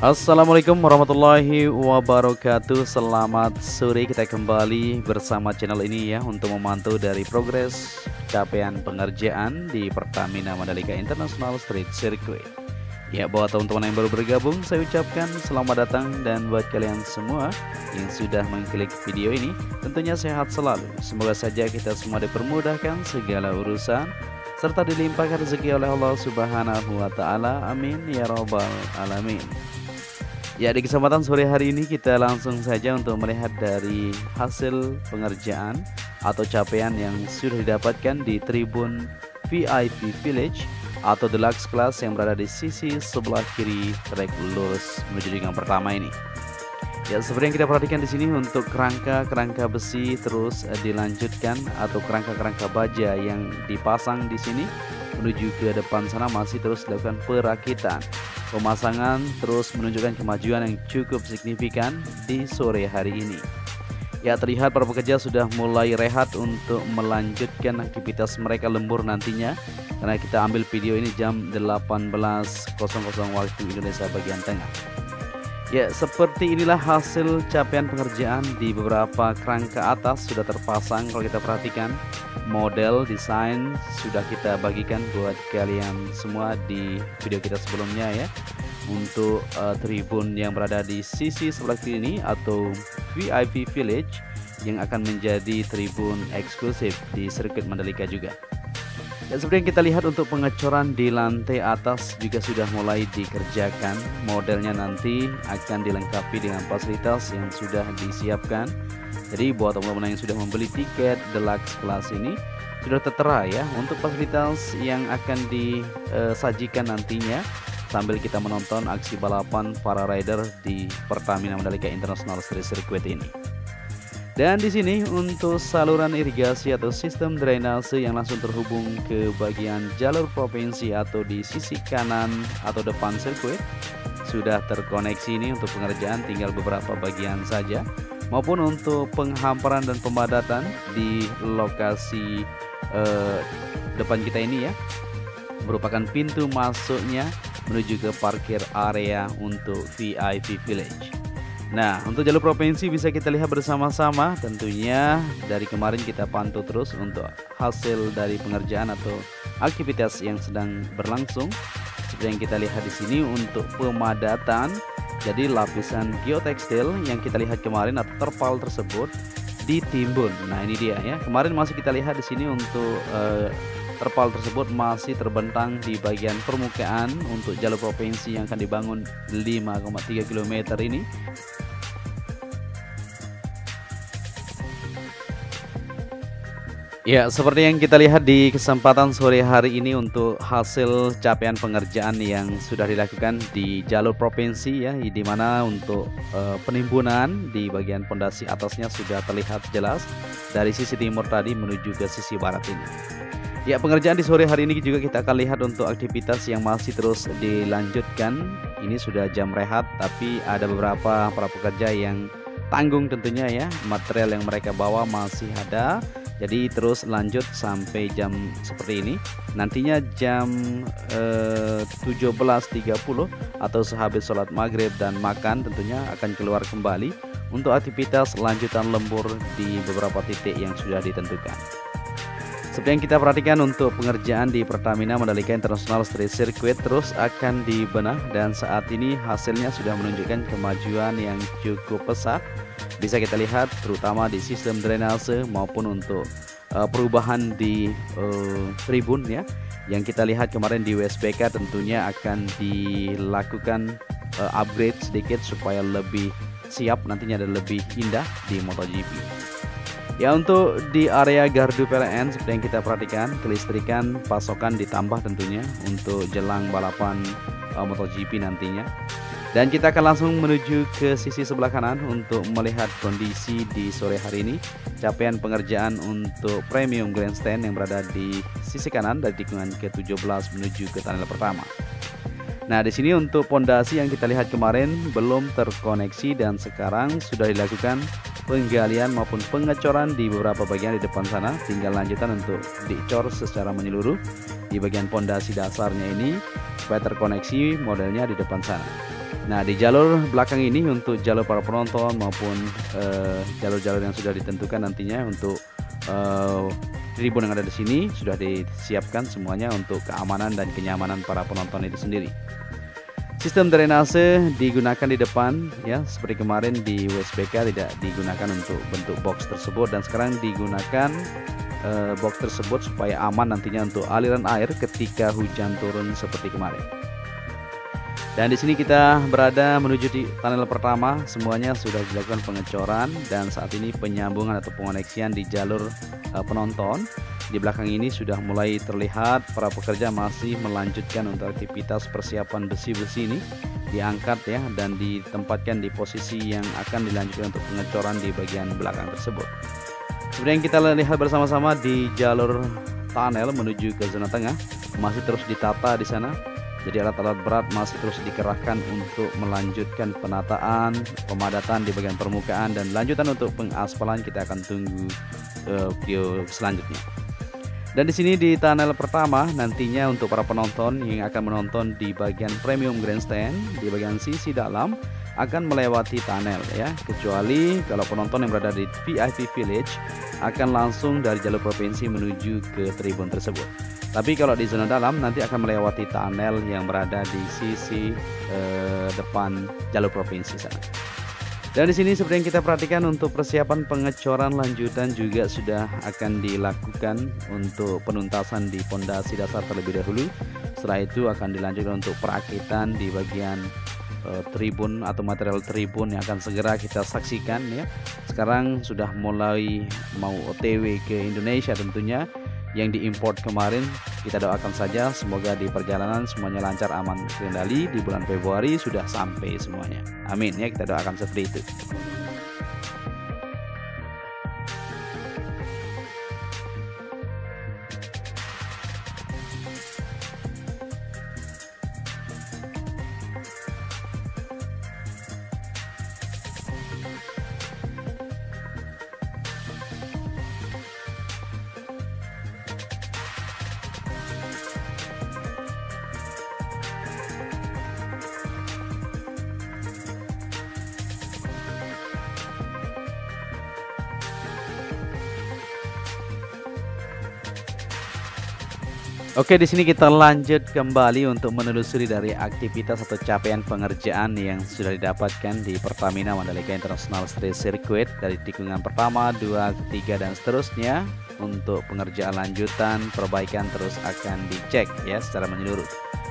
Assalamualaikum warahmatullahi wabarakatuh. Selamat sore, kita kembali bersama channel ini ya untuk memantau dari progres capaian pengerjaan di Pertamina Mandalika International Street Circuit. Ya, buat teman-teman yang baru bergabung, saya ucapkan selamat datang, dan buat kalian semua yang sudah mengklik video ini, tentunya sehat selalu. Semoga saja kita semua dipermudahkan segala urusan serta dilimpahkan rezeki oleh Allah Subhanahu wa taala. Amin ya rabbal alamin. Ya, di kesempatan sore hari ini kita langsung saja untuk melihat dari hasil pengerjaan atau capaian yang sudah didapatkan di tribun VIP Village atau deluxe class yang berada di sisi sebelah kiri trek lurus menuju gang pertama ini. Ya, seperti yang kita perhatikan di sini, untuk kerangka besi terus dilanjutkan, atau kerangka baja yang dipasang di sini menuju ke depan sana masih terus dilakukan perakitan. Pemasangan terus menunjukkan kemajuan yang cukup signifikan di sore hari ini. Ya, terlihat para pekerja sudah mulai rehat untuk melanjutkan aktivitas mereka lembur nantinya, karena kita ambil video ini jam 18.00 waktu Indonesia bagian tengah. Ya, seperti inilah hasil capaian pengerjaan di beberapa kerangka atas sudah terpasang. Kalau kita perhatikan, model desain sudah kita bagikan buat kalian semua di video kita sebelumnya ya. Untuk tribun yang berada di sisi sebelah kiri ini atau VIP Village yang akan menjadi tribun eksklusif di sirkuit Mandalika juga. Dan seperti yang kita lihat, untuk pengecoran di lantai atas juga sudah mulai dikerjakan. Modelnya nanti akan dilengkapi dengan fasilitas yang sudah disiapkan. Jadi buat teman-teman yang sudah membeli tiket deluxe class ini sudah tertera ya untuk fasilitas yang akan disajikan nantinya sambil kita menonton aksi balapan para rider di Pertamina Mandalika International Street Circuit ini. Dan di sini untuk saluran irigasi atau sistem drainase yang langsung terhubung ke bagian jalur provinsi atau di sisi kanan atau depan sirkuit sudah terkoneksi ini. Untuk pengerjaan tinggal beberapa bagian saja, maupun untuk penghamparan dan pemadatan di lokasi depan kita ini ya, merupakan pintu masuknya menuju ke parkir area untuk VIP Village. Nah, untuk jalur provinsi bisa kita lihat bersama-sama. Tentunya dari kemarin kita pantau terus untuk hasil dari pengerjaan atau aktivitas yang sedang berlangsung. Seperti yang kita lihat di sini untuk pemadatan, jadi lapisan geotekstil yang kita lihat kemarin atau terpal tersebut ditimbun. Nah, ini dia ya. Kemarin masih kita lihat di sini untuk terpal tersebut masih terbentang di bagian permukaan untuk jalur provinsi yang akan dibangun 5,3 km ini. Ya, seperti yang kita lihat di kesempatan sore hari ini untuk hasil capaian pengerjaan yang sudah dilakukan di jalur provinsi ya, di mana untuk penimbunan di bagian pondasi atasnya sudah terlihat jelas dari sisi timur tadi menuju ke sisi barat ini. Ya, pengerjaan di sore hari ini juga kita akan lihat untuk aktivitas yang masih terus dilanjutkan. Ini sudah jam rehat, tapi ada beberapa para pekerja yang tanggung tentunya ya, material yang mereka bawa masih ada. Jadi terus lanjut sampai jam seperti ini. Nantinya jam 17.30 atau sehabis sholat maghrib dan makan tentunya akan keluar kembali untuk aktivitas lanjutan lembur di beberapa titik yang sudah ditentukan. Seperti yang kita perhatikan, untuk pengerjaan di Pertamina Mandalika International Street Circuit terus akan dibenah, dan saat ini hasilnya sudah menunjukkan kemajuan yang cukup pesat. Bisa kita lihat terutama di sistem drainase maupun untuk perubahan di tribun ya. Yang kita lihat kemarin di WSBK tentunya akan dilakukan upgrade sedikit supaya lebih siap nantinya dan lebih indah di MotoGP. Ya, untuk di area gardu PLN seperti yang kita perhatikan, kelistrikan pasokan ditambah tentunya untuk jelang balapan MotoGP nantinya. Dan kita akan langsung menuju ke sisi sebelah kanan untuk melihat kondisi di sore hari ini. Capaian pengerjaan untuk premium grandstand yang berada di sisi kanan dari tikungan ke-17 menuju ke tunnel pertama. Nah, di sini untuk pondasi yang kita lihat kemarin belum terkoneksi, dan sekarang sudah dilakukan penggalian maupun pengecoran di beberapa bagian di depan sana. Tinggal lanjutan untuk dicor secara menyeluruh di bagian pondasi dasarnya ini supaya terkoneksi modelnya di depan sana. Nah, di jalur belakang ini untuk jalur para penonton maupun jalur-jalur yang sudah ditentukan nantinya untuk tribun yang ada di sini sudah disiapkan semuanya untuk keamanan dan kenyamanan para penonton itu sendiri. Sistem drainase digunakan di depan ya, seperti kemarin di WSBK tidak digunakan untuk bentuk box tersebut, dan sekarang digunakan box tersebut supaya aman nantinya untuk aliran air ketika hujan turun seperti kemarin. Dan di sini kita berada menuju di tunnel pertama, semuanya sudah dilakukan pengecoran dan saat ini penyambungan atau pengoneksian di jalur penonton. Di belakang ini sudah mulai terlihat para pekerja masih melanjutkan untuk aktivitas persiapan besi-besi ini diangkat ya dan ditempatkan di posisi yang akan dilanjutkan untuk pengecoran di bagian belakang tersebut. Seperti yang kita lihat bersama-sama di jalur tunnel menuju ke zona tengah masih terus ditata di sana. Jadi alat-alat berat masih terus dikerahkan untuk melanjutkan penataan, pemadatan di bagian permukaan, dan lanjutan untuk pengaspalan kita akan tunggu video selanjutnya. Dan di sini di tunnel pertama nantinya untuk para penonton yang akan menonton di bagian premium grandstand di bagian sisi dalam akan melewati tunnel ya, kecuali kalau penonton yang berada di VIP Village akan langsung dari jalur provinsi menuju ke tribun tersebut. Tapi kalau di zona dalam nanti akan melewati tunnel yang berada di sisi depan jalur provinsi sana. Dan di sini seperti yang kita perhatikan untuk persiapan pengecoran lanjutan juga sudah akan dilakukan untuk penuntasan di pondasi dasar terlebih dahulu. Setelah itu akan dilanjutkan untuk perakitan di bagian tribun atau material tribun yang akan segera kita saksikan ya. Sekarang sudah mulai mau OTW ke Indonesia tentunya. Yang diimport kemarin kita doakan saja semoga di perjalanan semuanya lancar, aman, terkendali. Di bulan Februari sudah sampai semuanya, amin ya, kita doakan seperti itu. Oke, di sini kita lanjut kembali untuk menelusuri dari aktivitas atau capaian pengerjaan yang sudah didapatkan di Pertamina Mandalika International Street Circuit dari tikungan pertama, 2, ketiga dan seterusnya. Untuk pengerjaan lanjutan, perbaikan terus akan dicek ya secara menyeluruh.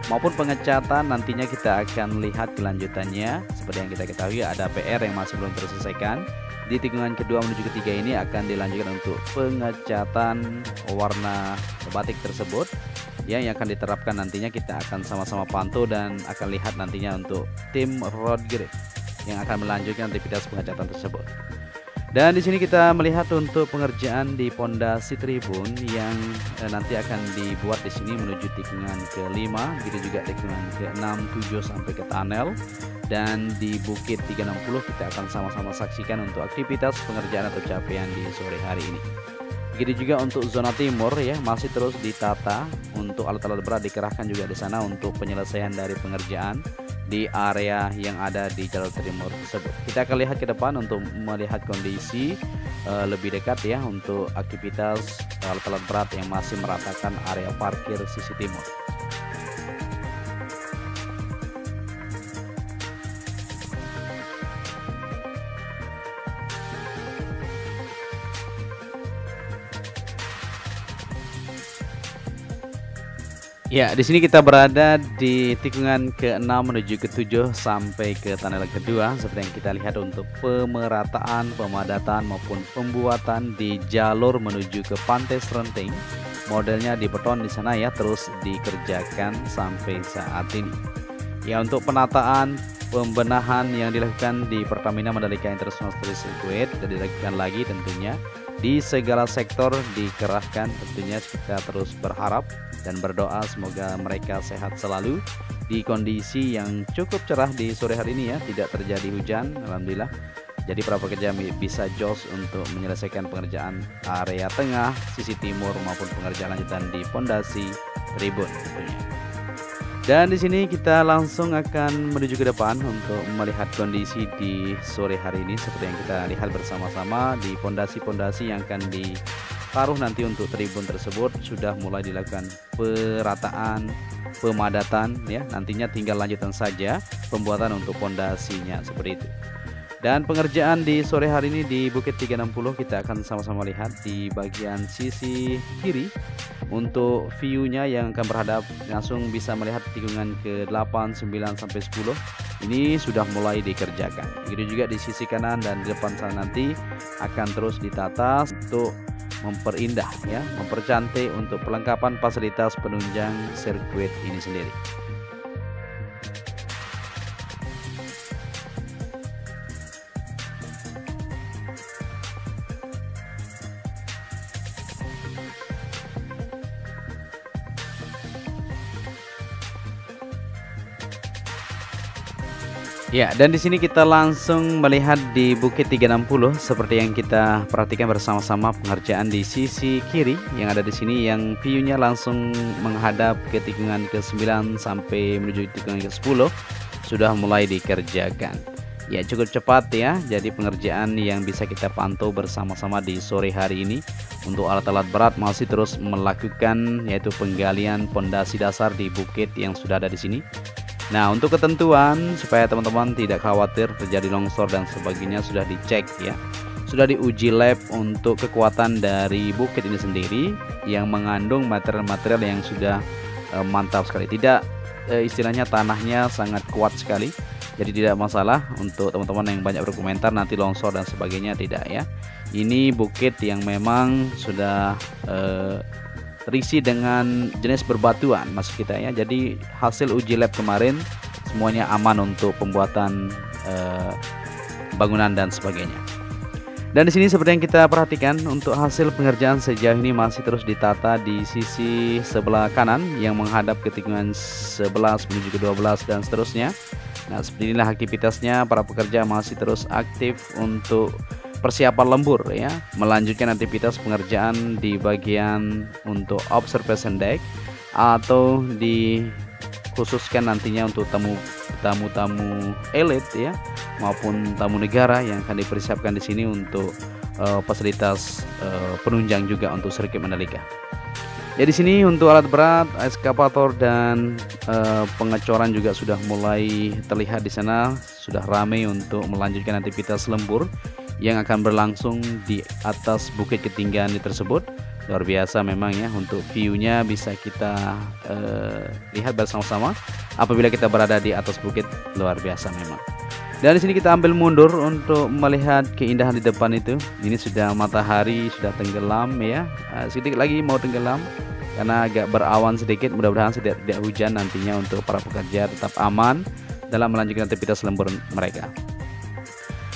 Maupun pengecatan nantinya kita akan lihat kelanjutannya. Seperti yang kita ketahui ada PR yang masih belum terselesaikan. Di tikungan kedua menuju ketiga ini akan dilanjutkan untuk pengecatan warna batik tersebut ya, yang akan diterapkan nantinya kita akan sama-sama pantau dan akan lihat nantinya untuk tim road grip yang akan melanjutkan aktivitas pengecatan tersebut. Dan di sini kita melihat untuk pengerjaan di pondasi tribun yang nanti akan dibuat di sini menuju tikungan ke-5, begitu juga tikungan ke-6, 7 sampai ke tunnel. Dan di Bukit 360 kita akan sama-sama saksikan untuk aktivitas pengerjaan atau capaian di sore hari ini. Begitu juga untuk zona timur ya, masih terus ditata untuk alat-alat berat dikerahkan juga di sana untuk penyelesaian dari pengerjaan di area yang ada di jalur timur tersebut. Kita akan lihat ke depan untuk melihat kondisi lebih dekat ya untuk aktivitas alat-alat berat yang masih meratakan area parkir sisi timur. Ya, di sini kita berada di tikungan ke-6 menuju ke-7 sampai ke tunnel kedua. Seperti yang kita lihat untuk pemerataan, pemadatan maupun pembuatan di jalur menuju ke Pantai Serenting. Modelnya di beton di sana ya, terus dikerjakan sampai saat ini. Ya, untuk penataan, pembenahan yang dilakukan di Pertamina Mandalika International Street Circuit dan dilakukan lagi tentunya di segala sektor dikerahkan. Tentunya kita terus berharap dan berdoa semoga mereka sehat selalu di kondisi yang cukup cerah di sore hari ini ya, tidak terjadi hujan alhamdulillah. Jadi para pekerja bisa jos untuk menyelesaikan pengerjaan area tengah, sisi timur maupun pengerjaan lanjutan di pondasi tribun tentunya. Dan di sini kita langsung akan menuju ke depan untuk melihat kondisi di sore hari ini. Seperti yang kita lihat bersama-sama, di pondasi-pondasi yang akan ditaruh nanti untuk tribun tersebut sudah mulai dilakukan perataan, pemadatan ya. Nantinya tinggal lanjutan saja pembuatan untuk pondasinya seperti itu. Dan pengerjaan di sore hari ini di Bukit 360 kita akan sama-sama lihat di bagian sisi kiri. Untuk view-nya yang akan berhadap langsung bisa melihat tikungan ke-8, 9 sampai 10. Ini sudah mulai dikerjakan. Begitu juga di sisi kanan dan di depan sana nanti akan terus ditata untuk memperindah ya, mempercantik untuk perlengkapan fasilitas penunjang sirkuit ini sendiri. Ya, dan di sini kita langsung melihat di Bukit 360 seperti yang kita perhatikan bersama-sama pengerjaan di sisi kiri yang ada di sini, yang view-nya langsung menghadap ke tikungan ke-9 sampai menuju tikungan ke-10 sudah mulai dikerjakan. Ya, cukup cepat ya. Jadi pengerjaan yang bisa kita pantau bersama-sama di sore hari ini. Untuk alat-alat berat masih terus melakukan yaitu penggalian pondasi dasar di bukit yang sudah ada di sini. Nah, untuk ketentuan supaya teman-teman tidak khawatir terjadi longsor dan sebagainya sudah dicek ya. Sudah diuji lab untuk kekuatan dari bukit ini sendiri yang mengandung material-material yang sudah mantap sekali. Tidak istilahnya tanahnya sangat kuat sekali. Jadi tidak masalah untuk teman-teman yang banyak berkomentar nanti longsor dan sebagainya, tidak ya. Ini bukit yang memang sudah terisi dengan jenis berbatuan maksud kita ya. Jadi hasil uji lab kemarin semuanya aman untuk pembuatan bangunan dan sebagainya. Dan di sini seperti yang kita perhatikan untuk hasil pengerjaan sejauh ini masih terus ditata di sisi sebelah kanan yang menghadap ke tikungan 11 menuju ke 12 dan seterusnya. Nah, seperti inilah aktivitasnya, para pekerja masih terus aktif untuk persiapan lembur ya, melanjutkan aktivitas pengerjaan di bagian untuk observation deck atau dikhususkan nantinya untuk tamu-tamu elit ya maupun tamu negara yang akan dipersiapkan di sini untuk fasilitas penunjang juga untuk sirkuit Mandalika. Ya, di sini untuk alat berat, eskavator dan pengecoran juga sudah mulai terlihat di sana, sudah ramai untuk melanjutkan aktivitas lembur yang akan berlangsung di atas bukit ketinggian tersebut. Luar biasa memang ya, untuk view-nya bisa kita lihat bersama-sama apabila kita berada di atas bukit, luar biasa memang. Dan di sini kita ambil mundur untuk melihat keindahan di depan itu. Ini sudah matahari sudah tenggelam ya, sedikit lagi mau tenggelam karena agak berawan sedikit. Mudah-mudahan tidak hujan nantinya untuk para pekerja tetap aman dalam melanjutkan aktivitas lembur mereka.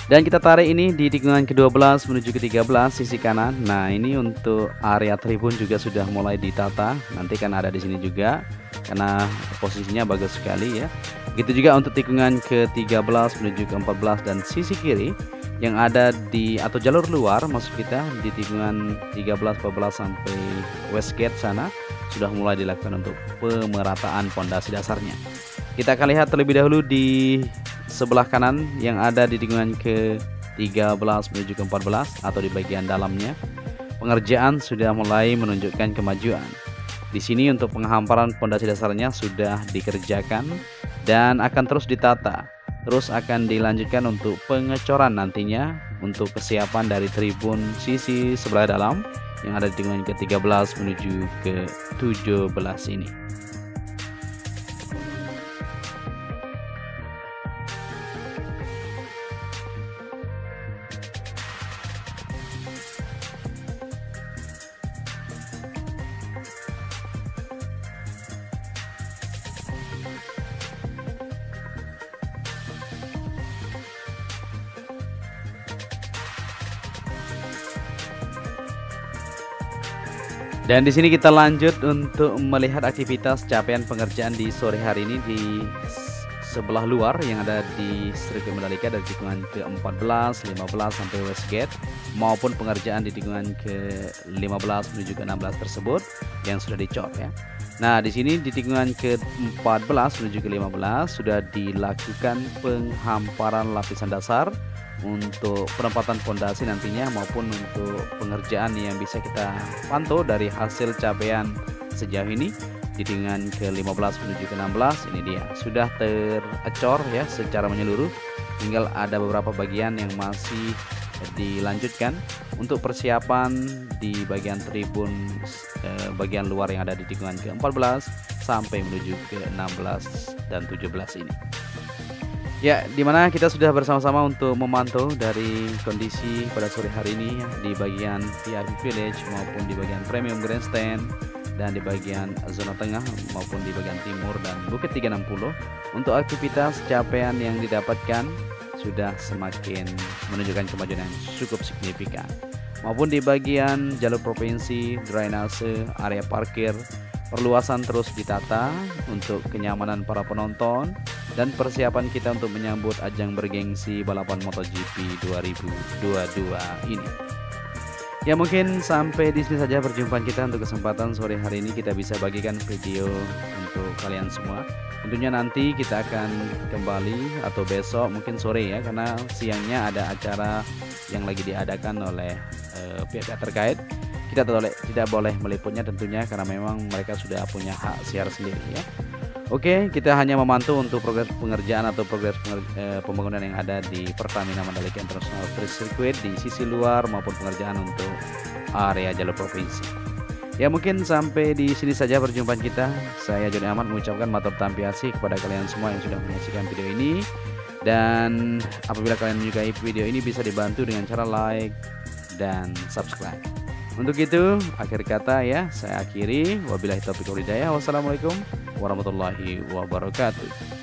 Dan kita tarik ini di tikungan ke-12 menuju ke-13 sisi kanan. Nah, ini untuk area tribun juga sudah mulai ditata. Nanti kan ada di sini juga karena posisinya bagus sekali ya. Begitu juga untuk tikungan ke-13 menuju ke-14 dan sisi kiri yang ada di atau jalur luar maksud kita di tikungan 13, 14 sampai Westgate sana sudah mulai dilakukan untuk pemerataan pondasi dasarnya. Kita akan lihat terlebih dahulu di sebelah kanan yang ada di tikungan ke-13 menuju ke-14 atau di bagian dalamnya. Pengerjaan sudah mulai menunjukkan kemajuan. Di sini untuk penghamparan pondasi dasarnya sudah dikerjakan dan akan terus ditata. Terus akan dilanjutkan untuk pengecoran nantinya untuk kesiapan dari tribun sisi sebelah dalam yang ada di tikungan ke-13 menuju ke-17 ini. Dan di sini kita lanjut untuk melihat aktivitas capaian pengerjaan di sore hari ini di sebelah luar yang ada di sirkuit Mandalika dari tikungan ke-14, 15 sampai Westgate maupun pengerjaan di tikungan ke-15 menuju ke-16 tersebut yang sudah dicor ya. Nah, di sini di tikungan ke-14 menuju ke-15 sudah dilakukan penghamparan lapisan dasar untuk penempatan fondasi nantinya maupun untuk pengerjaan yang bisa kita pantau dari hasil capaian sejauh ini. Di tikungan ke-15 menuju ke-16 ini dia sudah terecor ya secara menyeluruh. Tinggal ada beberapa bagian yang masih dilanjutkan untuk persiapan di bagian tribun bagian luar yang ada di tikungan ke-14 sampai menuju ke-16 dan 17 ini. Ya, dimana kita sudah bersama-sama untuk memantau dari kondisi pada sore hari ini ya, di bagian VIP Village maupun di bagian Premium Grandstand dan di bagian zona tengah maupun di bagian timur dan Bukit 360. Untuk aktivitas capaian yang didapatkan sudah semakin menunjukkan kemajuan yang cukup signifikan, maupun di bagian jalur provinsi, drainase, area parkir, perluasan terus ditata untuk kenyamanan para penonton dan persiapan kita untuk menyambut ajang bergengsi balapan MotoGP 2022 ini. Ya, mungkin sampai di sini saja perjumpaan kita untuk kesempatan sore hari ini. Kita bisa bagikan video untuk kalian semua. Tentunya nanti kita akan kembali atau besok mungkin sore ya, karena siangnya ada acara yang lagi diadakan oleh pihak terkait. Kita tidak boleh meliputnya tentunya karena memang mereka sudah punya hak siar sendiri ya. Oke, kita hanya memantau untuk progres pengerjaan atau progres pembangunan yang ada di Pertamina Mandalika International Street Circuit di sisi luar maupun pengerjaan untuk area jalur provinsi. Ya, mungkin sampai di sini saja perjumpaan kita. Saya Joni Ahmad mengucapkan matur tampiasi kepada kalian semua yang sudah menyaksikan video ini. Dan apabila kalian menyukai video ini bisa dibantu dengan cara like dan subscribe. Untuk itu, akhir kata ya, saya akhiri. Wabillahi taufiq wal hidayah. Wassalamualaikum warahmatullahi wabarakatuh.